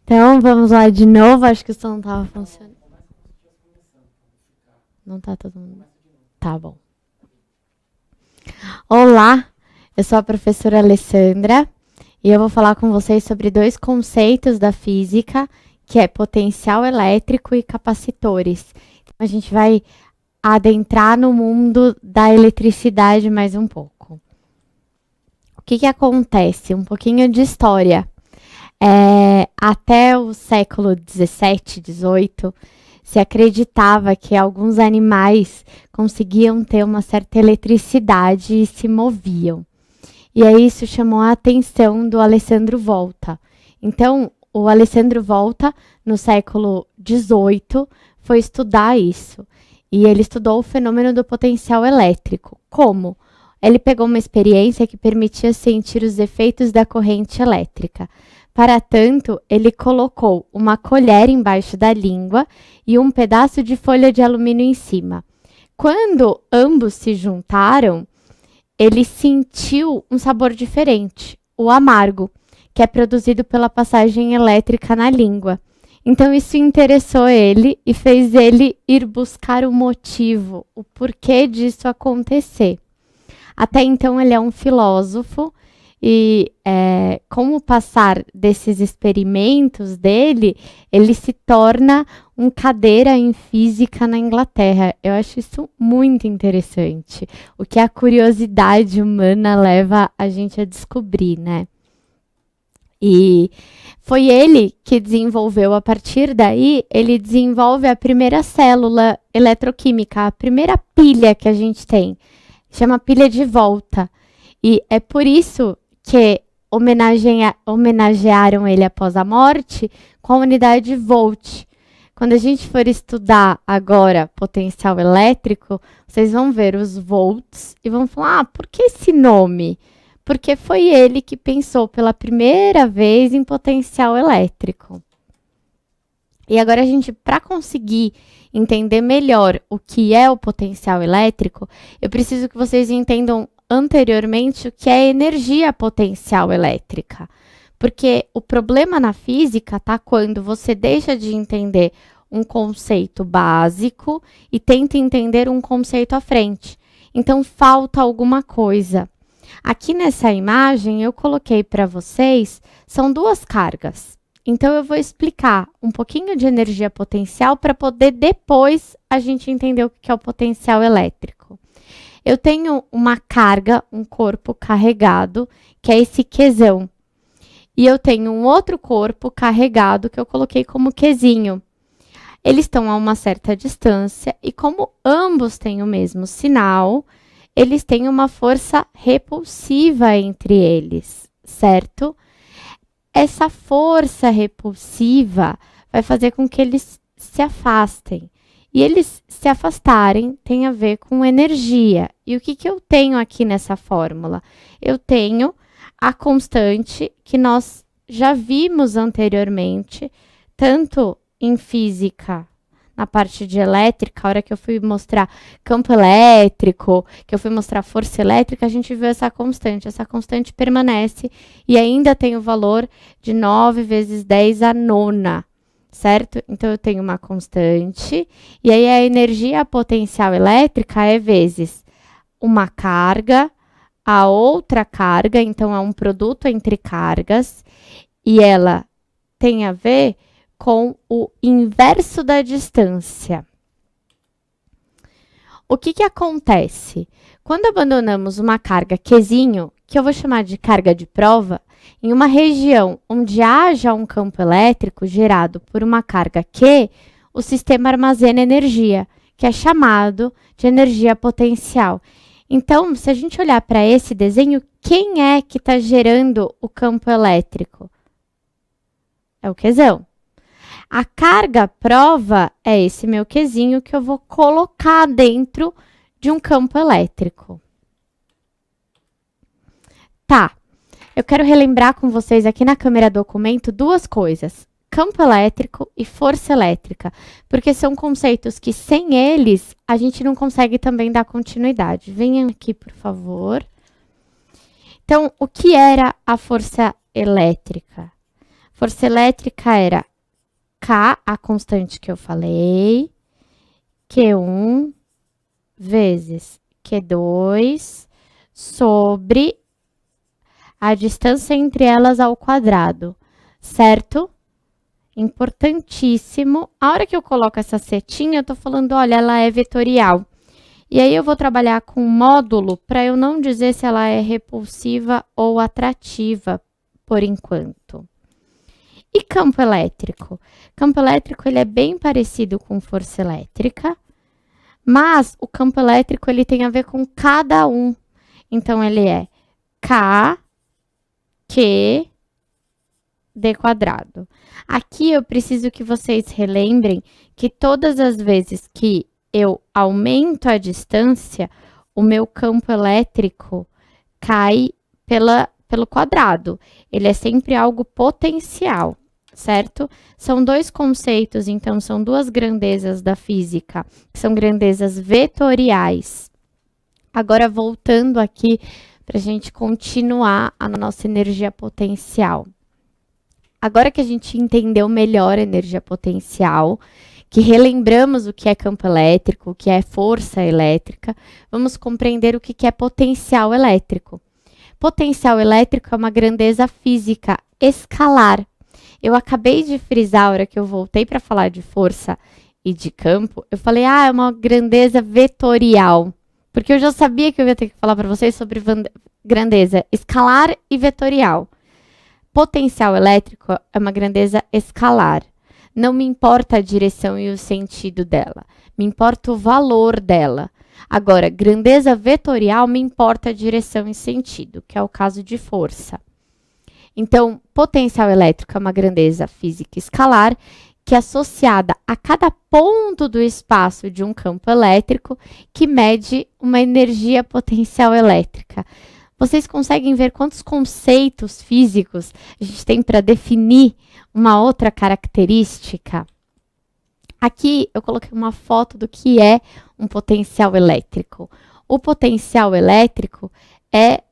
Então, vamos lá de novo. Acho que o som não estava funcionando. Não tá todo mundo? Tá bom. Olá, eu sou a professora Alessandra e eu vou falar com vocês sobre dois conceitos da física, que é potencial elétrico e capacitores. Então, a gente vai adentrar no mundo da eletricidade mais um pouco. O que acontece? Um pouquinho de história. Até o século 17, 18, se acreditava que alguns animais conseguiam ter uma certa eletricidade e se moviam. E aí isso chamou a atenção do Alessandro Volta. Então, o Alessandro Volta, no século 18, foi estudar isso. E ele estudou o fenômeno do potencial elétrico. Como? Ele pegou uma experiência que permitia sentir os efeitos da corrente elétrica. Para tanto, ele colocou uma colher embaixo da língua e um pedaço de folha de alumínio em cima. Quando ambos se juntaram, ele sentiu um sabor diferente, o amargo, que é produzido pela passagem elétrica na língua. Então, isso interessou ele e fez ele ir buscar o motivo, o porquê disso acontecer. Até então, ele é um filósofo. E com o passar desses experimentos dele, ele se torna um cadeira em física na Inglaterra. Eu acho isso muito interessante. O que a curiosidade humana leva a gente a descobrir, né? E foi ele que desenvolveu, a partir daí, ele desenvolve a primeira célula eletroquímica, a primeira pilha que a gente tem. Chama pilha de Volta. E é por isso que homenagearam ele após a morte com a unidade volt. Quando a gente for estudar agora potencial elétrico, vocês vão ver os volts e vão falar, por que esse nome? Porque foi ele que pensou pela primeira vez em potencial elétrico. E agora para conseguir entender melhor o que é o potencial elétrico, eu preciso que vocês entendam anteriormente o que é energia potencial elétrica. Porque o problema na física está quando você deixa de entender um conceito básico e tenta entender um conceito à frente. Então, falta alguma coisa. Aqui nessa imagem, eu coloquei para vocês, são duas cargas. Então, eu vou explicar um pouquinho de energia potencial para poder depois a gente entender o que é o potencial elétrico. Eu tenho uma carga, um corpo carregado, que é esse Qzão. E eu tenho um outro corpo carregado que eu coloquei como Qzinho. Eles estão a uma certa distância e como ambos têm o mesmo sinal, eles têm uma força repulsiva entre eles, certo? Essa força repulsiva vai fazer com que eles se afastem. E eles se afastarem tem a ver com energia. E o que eu tenho aqui nessa fórmula? Eu tenho a constante que nós já vimos anteriormente, tanto em física, na parte de elétrica, a hora que eu fui mostrar campo elétrico, que eu fui mostrar força elétrica, a gente viu essa constante. Essa constante permanece e ainda tem o valor de 9 vezes 10 à nona. Certo? Então, eu tenho uma constante, e aí a energia potencial elétrica é vezes uma carga, a outra carga, então é um produto entre cargas, e ela tem a ver com o inverso da distância. O que acontece? Quando abandonamos uma carga Qzinho, que eu vou chamar de carga de prova, em uma região onde haja um campo elétrico gerado por uma carga Q, o sistema armazena energia, que é chamado de energia potencial. Então, se a gente olhar para esse desenho, quem é que está gerando o campo elétrico? É o Qzão. A carga prova é esse meu Qzinho que eu vou colocar dentro de um campo elétrico. Tá. Eu quero relembrar com vocês aqui na câmera documento duas coisas. Campo elétrico e força elétrica. Porque são conceitos que sem eles a gente não consegue também dar continuidade. Venham aqui, por favor. Então, o que era a força elétrica? Força elétrica era K, a constante que eu falei, Q1 vezes Q2 sobre a distância entre elas ao quadrado, certo? Importantíssimo. A hora que eu coloco essa setinha, eu tô falando, olha, ela é vetorial. E aí eu vou trabalhar com módulo para eu não dizer se ela é repulsiva ou atrativa, por enquanto. E campo elétrico? Campo elétrico ele é bem parecido com força elétrica, mas o campo elétrico ele tem a ver com cada um. Então, ele é K, Q, D quadrado. Aqui eu preciso que vocês relembrem que todas as vezes que eu aumento a distância, o meu campo elétrico cai pelo quadrado. Ele é sempre algo potencial, certo? São dois conceitos, então, são duas grandezas da física, que são grandezas vetoriais. Agora, voltando aqui para a gente continuar a nossa energia potencial. Agora que a gente entendeu melhor a energia potencial, que relembramos o que é campo elétrico, o que é força elétrica, vamos compreender o que é potencial elétrico. Potencial elétrico é uma grandeza física escalar. Eu acabei de frisar, a hora que eu voltei para falar de força e de campo, eu falei, é uma grandeza vetorial. Porque eu já sabia que eu ia ter que falar para vocês sobre grandeza escalar e vetorial. Potencial elétrico é uma grandeza escalar. Não me importa a direção e o sentido dela. Me importa o valor dela. Agora, grandeza vetorial me importa a direção e sentido, que é o caso de força. Então, potencial elétrico é uma grandeza física escalar que é associada a cada ponto do espaço de um campo elétrico que mede uma energia potencial elétrica. Vocês conseguem ver quantos conceitos físicos a gente tem para definir uma outra característica? Aqui eu coloquei uma foto do que é um potencial elétrico. O potencial elétrico é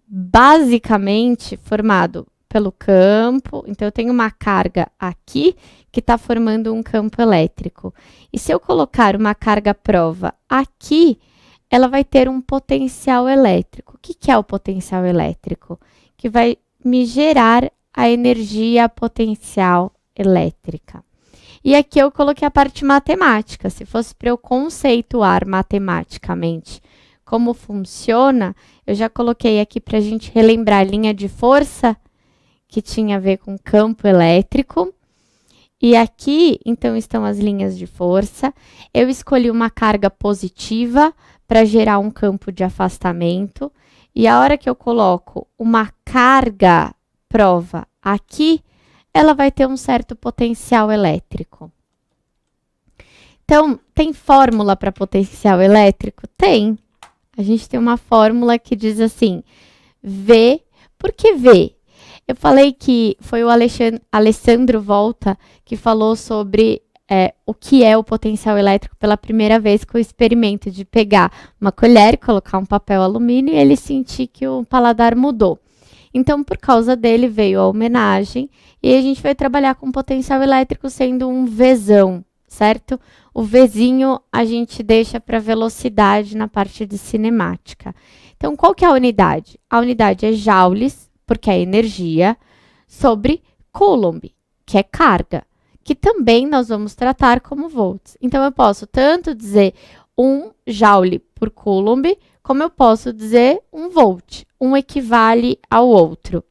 basicamente formado pelo campo. Então, eu tenho uma carga aqui que está formando um campo elétrico. E se eu colocar uma carga prova aqui, ela vai ter um potencial elétrico. O que é o potencial elétrico? Que vai me gerar a energia potencial elétrica. E aqui eu coloquei a parte matemática. Se fosse para eu conceituar matematicamente como funciona, eu já coloquei aqui para a gente relembrar a linha de força, que tinha a ver com campo elétrico. E aqui, então, estão as linhas de força. Eu escolhi uma carga positiva para gerar um campo de afastamento. E a hora que eu coloco uma carga prova aqui, ela vai ter um certo potencial elétrico. Então, tem fórmula para potencial elétrico? Tem. A gente tem uma fórmula que diz assim, V, por que V? Eu falei que foi o Alessandro Volta que falou sobre o que é o potencial elétrico pela primeira vez com o experimento de pegar uma colher e colocar um papel alumínio e ele sentir que o paladar mudou. Então, por causa dele, veio a homenagem e a gente vai trabalhar com potencial elétrico sendo um Vzão, certo? O Vzinho a gente deixa para velocidade na parte de cinemática. Então, qual que é a unidade? A unidade é joules, porque é energia, sobre Coulomb, que é carga, que também nós vamos tratar como volts. Então, eu posso tanto dizer 1 joule por Coulomb, como eu posso dizer 1 volt. Um equivale ao outro.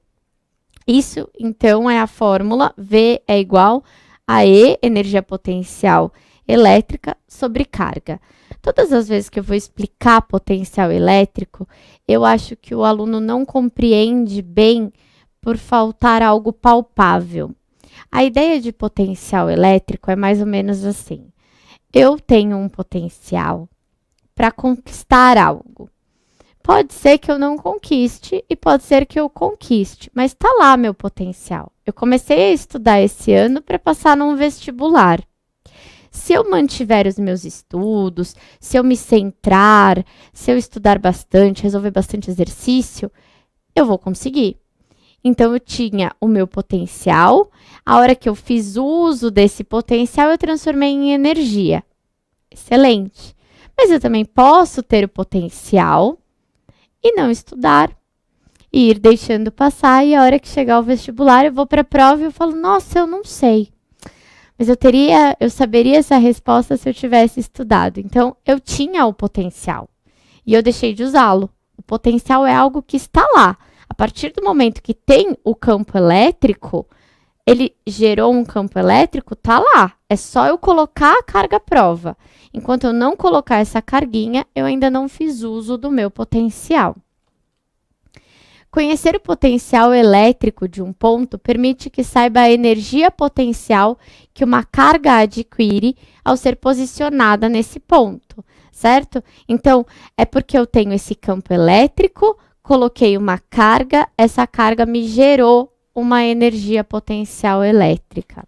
Isso, então, é a fórmula V é igual a E, energia potencial elétrica, sobre carga. Todas as vezes que eu vou explicar potencial elétrico, eu acho que o aluno não compreende bem por faltar algo palpável. A ideia de potencial elétrico é mais ou menos assim. Eu tenho um potencial para conquistar algo. Pode ser que eu não conquiste e pode ser que eu conquiste, mas está lá meu potencial. Eu comecei a estudar esse ano para passar num vestibular. Se eu mantiver os meus estudos, se eu me centrar, se eu estudar bastante, resolver bastante exercício, eu vou conseguir. Então, eu tinha o meu potencial. A hora que eu fiz uso desse potencial, eu transformei em energia. Excelente. Mas eu também posso ter o potencial e não estudar, e ir deixando passar, e a hora que chegar o vestibular, eu vou para a prova e eu falo, nossa, eu não sei. Mas eu saberia essa resposta se eu tivesse estudado. Então, eu tinha o potencial e eu deixei de usá-lo. O potencial é algo que está lá. A partir do momento que tem o campo elétrico, ele gerou um campo elétrico, tá lá. É só eu colocar a carga à prova. Enquanto eu não colocar essa carguinha, eu ainda não fiz uso do meu potencial. Conhecer o potencial elétrico de um ponto permite que saiba a energia potencial que uma carga adquire ao ser posicionada nesse ponto, certo? Então, é porque eu tenho esse campo elétrico, coloquei uma carga, essa carga me gerou uma energia potencial elétrica.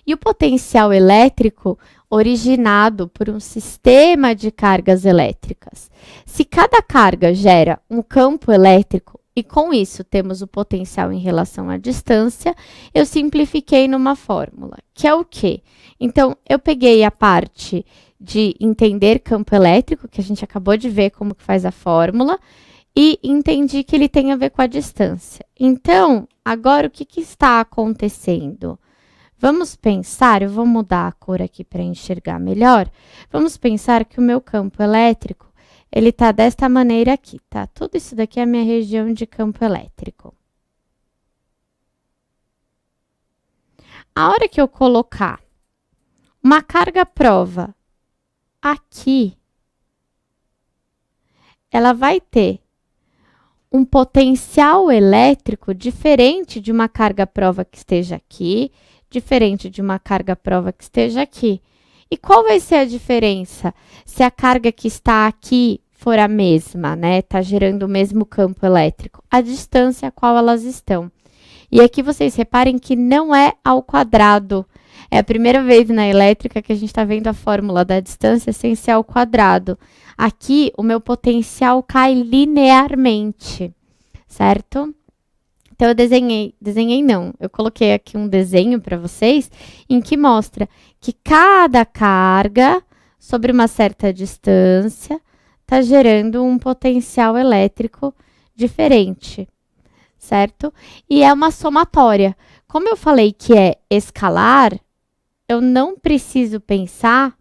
E o potencial elétrico originado por um sistema de cargas elétricas. Se cada carga gera um campo elétrico e com isso temos o potencial em relação à distância, eu simplifiquei numa fórmula, que é o quê? Então, eu peguei a parte de entender campo elétrico, que a gente acabou de ver como que faz a fórmula, e entendi que ele tem a ver com a distância. Então, agora o que está acontecendo? Vamos pensar, eu vou mudar a cor aqui para enxergar melhor. Vamos pensar que o meu campo elétrico, ele está desta maneira aqui, tá? Tudo isso daqui é a minha região de campo elétrico. A hora que eu colocar uma carga prova aqui, ela vai ter um potencial elétrico diferente de uma carga prova que esteja aqui, diferente de uma carga prova que esteja aqui. E qual vai ser a diferença se a carga que está aqui for a mesma, né? Está gerando o mesmo campo elétrico? A distância a qual elas estão. E aqui vocês reparem que não é ao quadrado. É a primeira vez na elétrica que a gente está vendo a fórmula da distância sem ser ao quadrado. Aqui, o meu potencial cai linearmente, certo? Então, eu coloquei aqui um desenho para vocês em que mostra que cada carga sobre uma certa distância está gerando um potencial elétrico diferente, certo? E é uma somatória. Como eu falei que é escalar, eu não preciso pensar,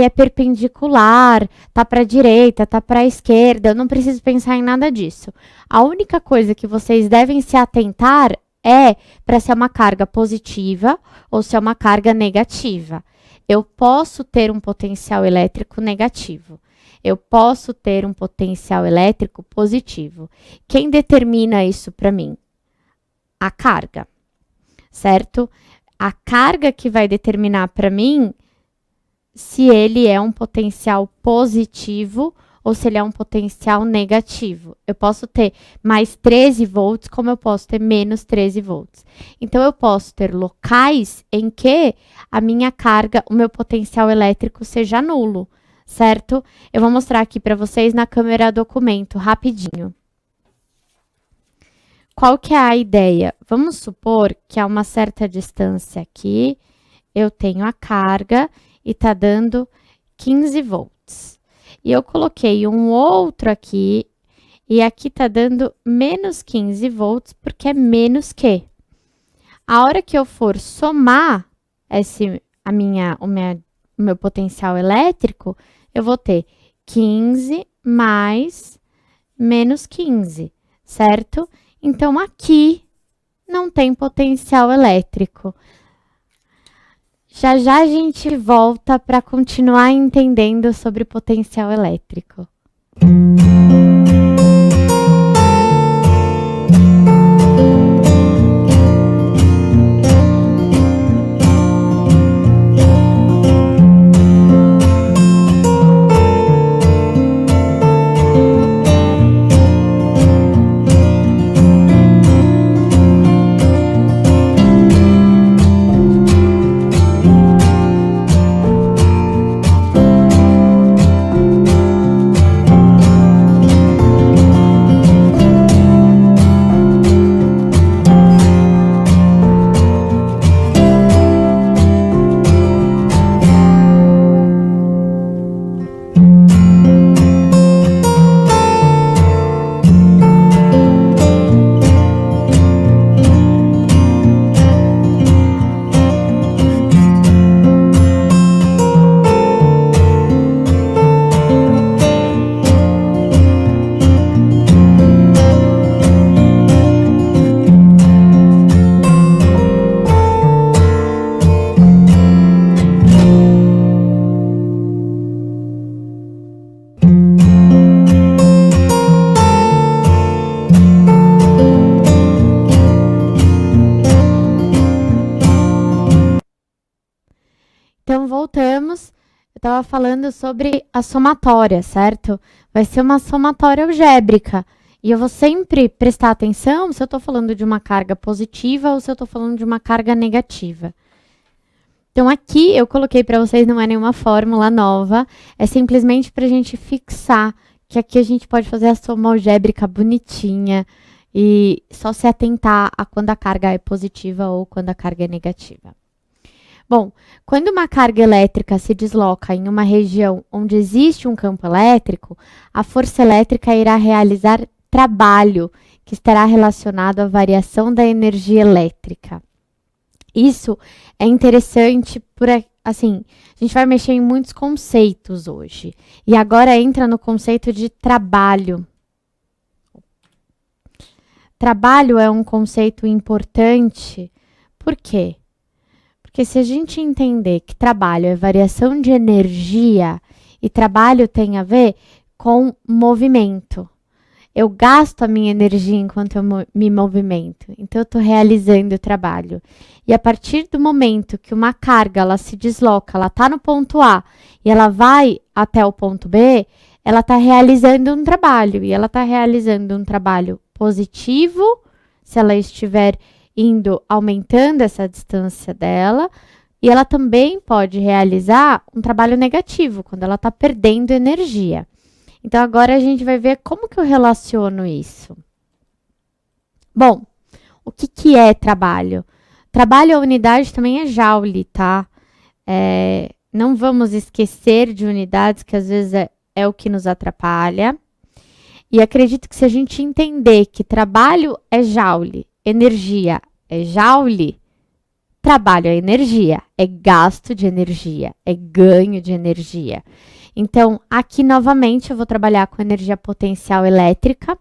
é perpendicular, tá para a direita, tá para a esquerda, eu não preciso pensar em nada disso. A única coisa que vocês devem se atentar é para se é uma carga positiva ou se é uma carga negativa. Eu posso ter um potencial elétrico negativo. Eu posso ter um potencial elétrico positivo. Quem determina isso para mim? A carga, certo? A carga que vai determinar para mim se ele é um potencial positivo ou se ele é um potencial negativo. Eu posso ter mais 13 volts, como eu posso ter menos 13 volts. Então, eu posso ter locais em que a minha carga, o meu potencial elétrico seja nulo, certo? Eu vou mostrar aqui para vocês na câmera documento, rapidinho. Qual que é a ideia? Vamos supor que a uma certa distância aqui, eu tenho a carga e está dando 15 volts. E eu coloquei um outro aqui, e aqui está dando menos 15 volts, porque é menos que. A hora que eu for somar o meu potencial elétrico, eu vou ter 15 mais menos 15, certo? Então, aqui não tem potencial elétrico. Já já a gente volta para continuar entendendo sobre potencial elétrico. Então, voltamos. Eu estava falando sobre a somatória, certo? Vai ser uma somatória algébrica. E eu vou sempre prestar atenção se eu estou falando de uma carga positiva ou se eu estou falando de uma carga negativa. Então, aqui eu coloquei para vocês, não é nenhuma fórmula nova, é simplesmente para a gente fixar que aqui a gente pode fazer a soma algébrica bonitinha e só se atentar a quando a carga é positiva ou quando a carga é negativa. Bom, quando uma carga elétrica se desloca em uma região onde existe um campo elétrico, a força elétrica irá realizar trabalho que estará relacionado à variação da energia elétrica. Isso é interessante assim, a gente vai mexer em muitos conceitos hoje. E agora entra no conceito de trabalho. Trabalho é um conceito importante. Por quê? Porque se a gente entender que trabalho é variação de energia e trabalho tem a ver com movimento. Eu gasto a minha energia enquanto eu me movimento. Então, eu estou realizando o trabalho. E a partir do momento que uma carga ela se desloca, ela está no ponto A e ela vai até o ponto B, ela está realizando um trabalho. E ela está realizando um trabalho positivo, se ela estiver aumentando essa distância dela. E ela também pode realizar um trabalho negativo, quando ela está perdendo energia. Então, agora a gente vai ver como que eu relaciono isso. Bom, o que é trabalho? Trabalho, a unidade também é joule, tá? Não vamos esquecer de unidades, que às vezes é o que nos atrapalha. E acredito que se a gente entender que trabalho é joule, energia é joule, trabalho é energia, é gasto de energia, é ganho de energia. Então, aqui novamente eu vou trabalhar com energia potencial elétrica.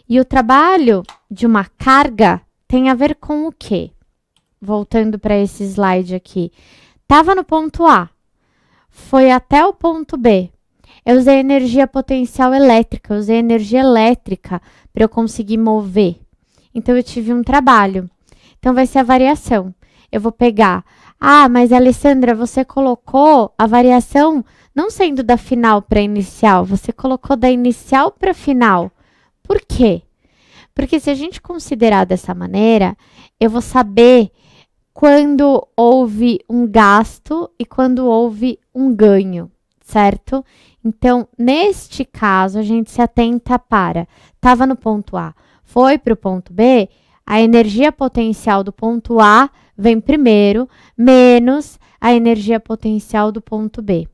E o trabalho de uma carga tem a ver com o quê? Voltando para esse slide aqui. Estava no ponto A, foi até o ponto B. Eu usei energia potencial elétrica, eu usei energia elétrica para eu conseguir mover. Então, eu tive um trabalho. Então, vai ser a variação. Eu vou pegar... Ah, mas Alessandra, você colocou a variação não sendo da final para inicial, você colocou da inicial para final. Por quê? Porque se a gente considerar dessa maneira, eu vou saber quando houve um gasto e quando houve um ganho, certo? Então, neste caso, a gente se atenta para, estava no ponto A, foi para o ponto B, a energia potencial do ponto A vem primeiro, menos a energia potencial do ponto B.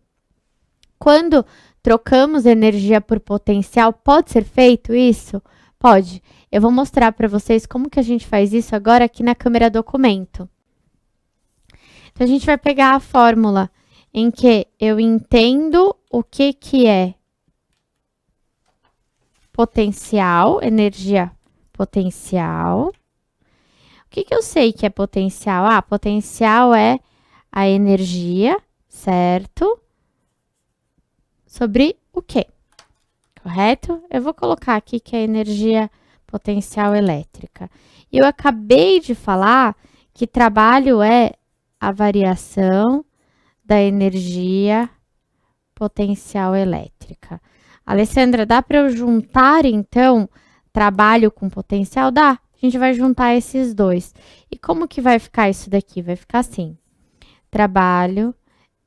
Quando trocamos energia por potencial, pode ser feito isso? Pode. Eu vou mostrar para vocês como que a gente faz isso agora aqui na câmera documento. Então, a gente vai pegar a fórmula em que eu entendo o que é potencial, energia potencial. O que eu sei que é potencial? Ah, potencial é a energia, certo? Sobre o quê? Correto? Eu vou colocar aqui que é energia potencial elétrica. E eu acabei de falar que trabalho é a variação da energia potencial elétrica. Alessandra, dá para eu juntar, então, trabalho com potencial? Dá. A gente vai juntar esses dois. E como que vai ficar isso daqui? Vai ficar assim. Trabalho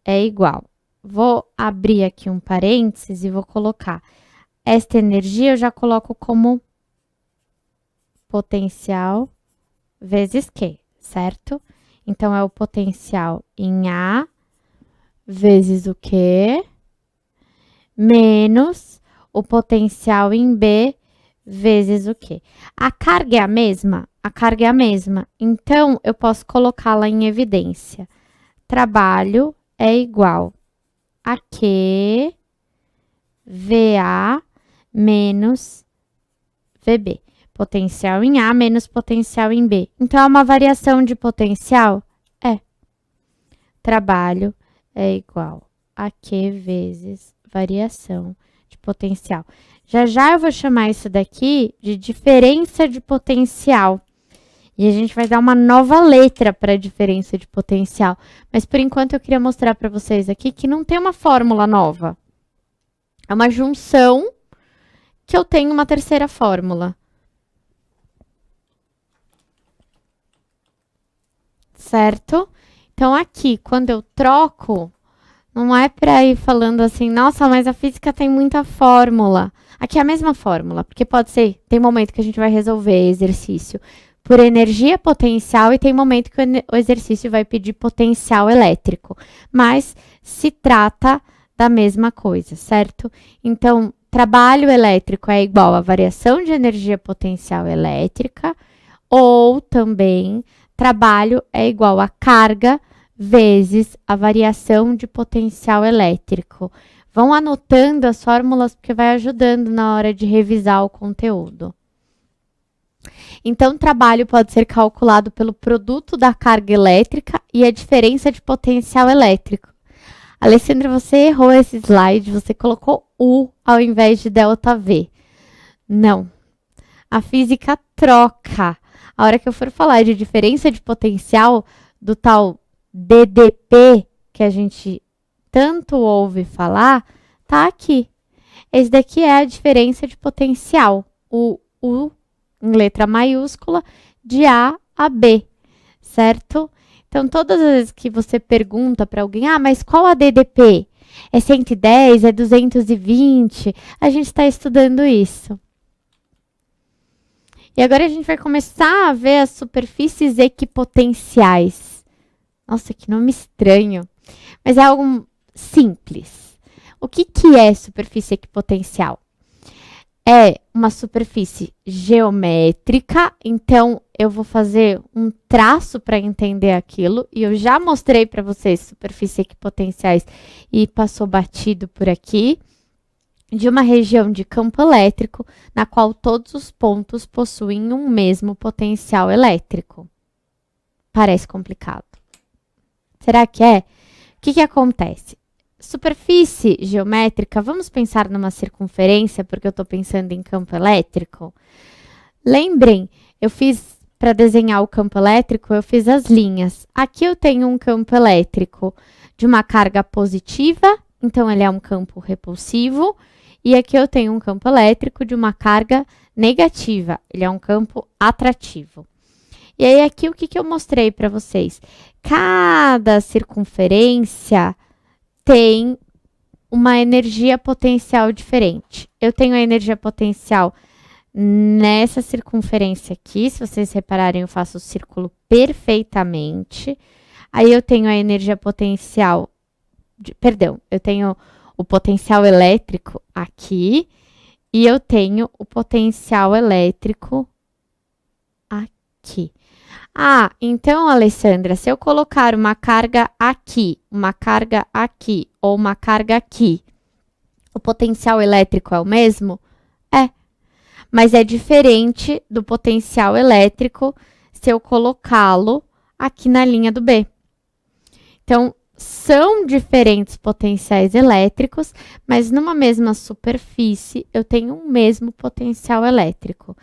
é igual. Vou abrir aqui um parênteses e vou colocar. Esta energia eu já coloco como potencial vezes Q, certo? Então, é o potencial em A vezes o Q, menos o potencial em B vezes o Q. A carga é a mesma? A carga é a mesma. Então, eu posso colocá-la em evidência. Trabalho é igual a Q VA menos VB. Potencial em A menos potencial em B. Então, é uma variação de potencial? É. Trabalho é igual a Q vezes variação de potencial. Já já eu vou chamar isso daqui de diferença de potencial. E a gente vai dar uma nova letra para a diferença de potencial. Mas, por enquanto, eu queria mostrar para vocês aqui que não tem uma fórmula nova. É uma junção que eu tenho uma terceira fórmula. Certo? Então, aqui, quando eu troco, não é para ir falando assim, nossa, mas a física tem muita fórmula. Aqui é a mesma fórmula, porque pode ser, tem momento que a gente vai resolver exercício por energia potencial e tem momento que o exercício vai pedir potencial elétrico. Mas se trata da mesma coisa, certo? Então, trabalho elétrico é igual a variação de energia potencial elétrica, ou também trabalho é igual a carga vezes a variação de potencial elétrico. Vão anotando as fórmulas porque vai ajudando na hora de revisar o conteúdo. Então, trabalho pode ser calculado pelo produto da carga elétrica e a diferença de potencial elétrico. Alessandra, você errou esse slide, você colocou U ao invés de ΔV. Não. A física troca. A hora que eu for falar de diferença de potencial do tal DDP, que a gente tanto ouve falar, tá aqui. Esse daqui é a diferença de potencial. O U em letra maiúscula, de A a B, certo? Então, todas as vezes que você pergunta para alguém, mas qual a DDP? É 110? É 220? A gente está estudando isso. E agora a gente vai começar a ver as superfícies equipotenciais. Nossa, que nome estranho. Mas é algo simples. O que é superfície equipotencial? É uma superfície geométrica, então eu vou fazer um traço para entender aquilo, e eu já mostrei para vocês superfícies equipotenciais e passou batido por aqui, de uma região de campo elétrico, na qual todos os pontos possuem um mesmo potencial elétrico. Parece complicado. Será que é? O que acontece? Superfície geométrica, vamos pensar numa circunferência, porque eu estou pensando em campo elétrico. Lembrem, eu fiz, para desenhar o campo elétrico, eu fiz as linhas. Aqui eu tenho um campo elétrico de uma carga positiva, então ele é um campo repulsivo. E aqui eu tenho um campo elétrico de uma carga negativa, ele é um campo atrativo. E aí aqui o que eu mostrei para vocês? Cada circunferência tem uma energia potencial diferente. Eu tenho a energia potencial nessa circunferência aqui. Se vocês repararem, eu faço o círculo perfeitamente. Aí eu tenho a energia potencial... eu tenho o potencial elétrico aqui. E eu tenho o potencial elétrico aqui. Então, Alessandra, se eu colocar uma carga aqui ou uma carga aqui, o potencial elétrico é o mesmo? É. Mas é diferente do potencial elétrico se eu colocá-lo aqui na linha do B. Então, são diferentes potenciais elétricos, mas numa mesma superfície eu tenho um mesmo potencial elétrico.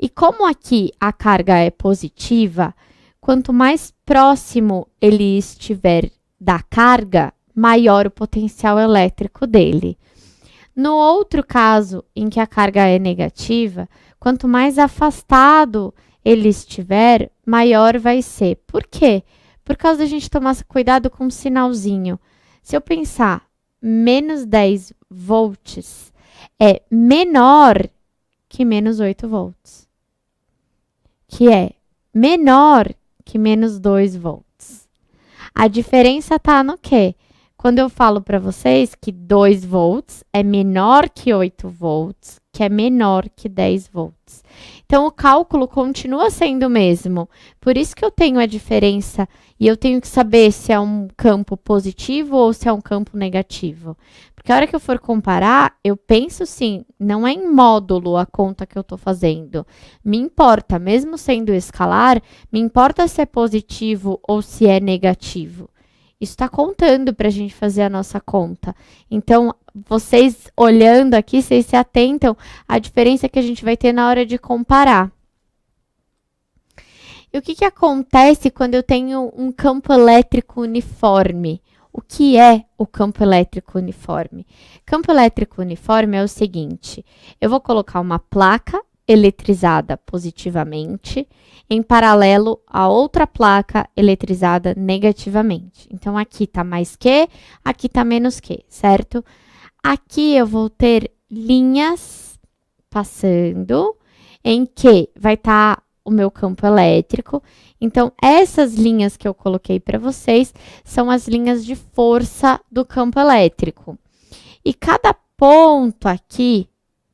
E como aqui a carga é positiva, quanto mais próximo ele estiver da carga, maior o potencial elétrico dele. No outro caso, em que a carga é negativa, quanto mais afastado ele estiver, maior vai ser. Por quê? Por causa da gente tomar cuidado com o sinalzinho. Se eu pensar menos 10 volts é menor que menos 8 volts. Que é menor que menos 2 volts. A diferença está no quê? Quando eu falo para vocês que 2 volts é menor que 8 volts, que é menor que 10 volts. Então, o cálculo continua sendo o mesmo. Por isso que eu tenho a diferença e eu tenho que saber se é um campo positivo ou se é um campo negativo. Porque a hora que eu for comparar, eu penso sim, não é em módulo a conta que eu estou fazendo. Me importa, mesmo sendo escalar, me importa se é positivo ou se é negativo. Isso está contando para a gente fazer a nossa conta. Então, vocês olhando aqui, vocês se atentam à diferença que a gente vai ter na hora de comparar. E o que que acontece quando eu tenho um campo elétrico uniforme? O que é o campo elétrico uniforme? Campo elétrico uniforme é o seguinte: eu vou colocar uma placa eletrizada positivamente em paralelo a outra placa eletrizada negativamente. Então, aqui está mais que, aqui está menos que, certo? Aqui eu vou ter linhas passando em que vai estar o meu campo elétrico. Então, essas linhas que eu coloquei para vocês são as linhas de força do campo elétrico. E cada ponto aqui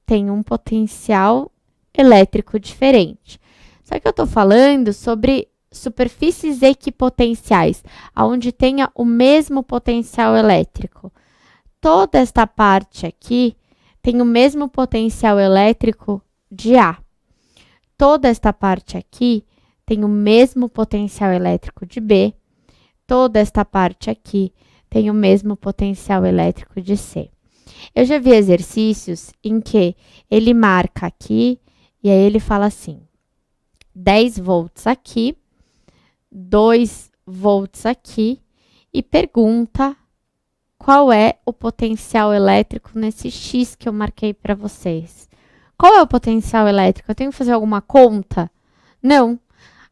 tem um potencial elétrico diferente. Só que eu estou falando sobre superfícies equipotenciais, onde tenha o mesmo potencial elétrico. Toda esta parte aqui tem o mesmo potencial elétrico de A. Toda esta parte aqui tem o mesmo potencial elétrico de B. Toda esta parte aqui tem o mesmo potencial elétrico de C. Eu já vi exercícios em que ele marca aqui e aí ele fala assim: 10 volts aqui, 2 volts aqui, e pergunta qual é o potencial elétrico nesse X que eu marquei para vocês. Qual é o potencial elétrico? Eu tenho que fazer alguma conta? Não.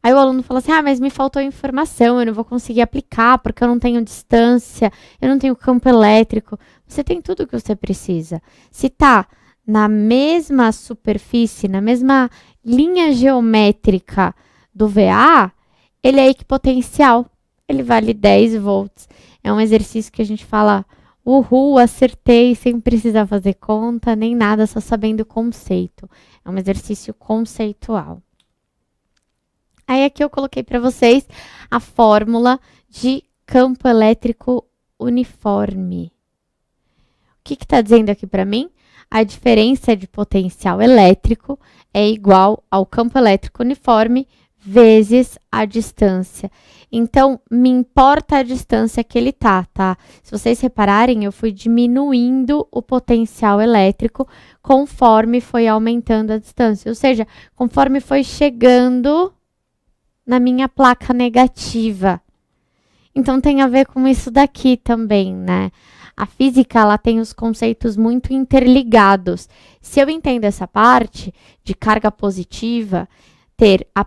Aí o aluno fala assim: ah, mas me faltou informação, eu não vou conseguir aplicar porque eu não tenho distância, eu não tenho campo elétrico. Você tem tudo o que você precisa. Se está na mesma superfície, na mesma linha geométrica do VA, ele é equipotencial. Ele vale 10 volts. É um exercício que a gente fala: uhul, acertei, sem precisar fazer conta, nem nada, só sabendo o conceito. É um exercício conceitual. Aí aqui eu coloquei para vocês a fórmula de campo elétrico uniforme. O que está dizendo aqui para mim? A diferença de potencial elétrico é igual ao campo elétrico uniforme vezes a distância. Então, me importa a distância que ele tá? Se vocês repararem, eu fui diminuindo o potencial elétrico conforme foi aumentando a distância. Ou seja, conforme foi chegando na minha placa negativa. Então, tem a ver com isso daqui também, né? A física, ela tem os conceitos muito interligados. Se eu entendo essa parte de carga positiva, ter a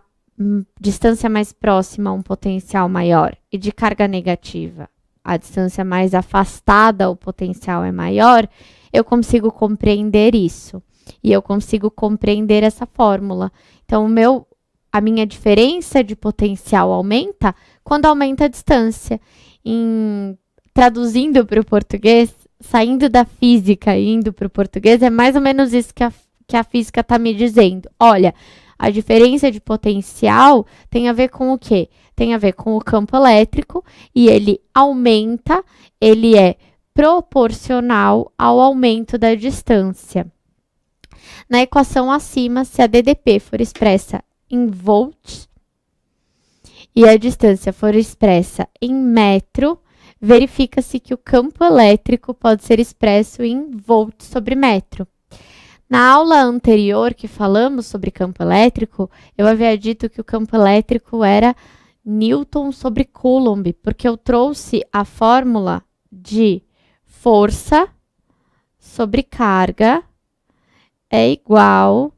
distância mais próxima, um potencial maior, e de carga negativa, a distância mais afastada, o potencial é maior, eu consigo compreender isso. E eu consigo compreender essa fórmula. Então, a minha diferença de potencial aumenta quando aumenta a distância. Traduzindo para o português, saindo da física e indo para o português, é mais ou menos isso que a física está me dizendo. Olha, a diferença de potencial tem a ver com o quê? Tem a ver com o campo elétrico e ele aumenta, ele é proporcional ao aumento da distância. Na equação acima, se a DDP for expressa em volts e a distância for expressa em metro, verifica-se que o campo elétrico pode ser expresso em volts sobre metro. Na aula anterior que falamos sobre campo elétrico, eu havia dito que o campo elétrico era Newton sobre Coulomb, porque eu trouxe a fórmula de força sobre carga é igual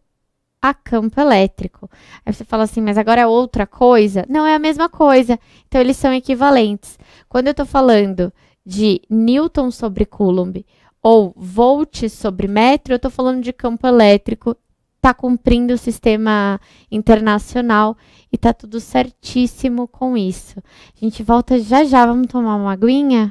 a campo elétrico. Aí você fala assim, mas agora é outra coisa? Não, é a mesma coisa. Então, eles são equivalentes. Quando eu estou falando de Newton sobre Coulomb ou volt sobre metro, eu estou falando de campo elétrico, está cumprindo o sistema internacional e está tudo certíssimo com isso. A gente volta já já, vamos tomar uma aguinha?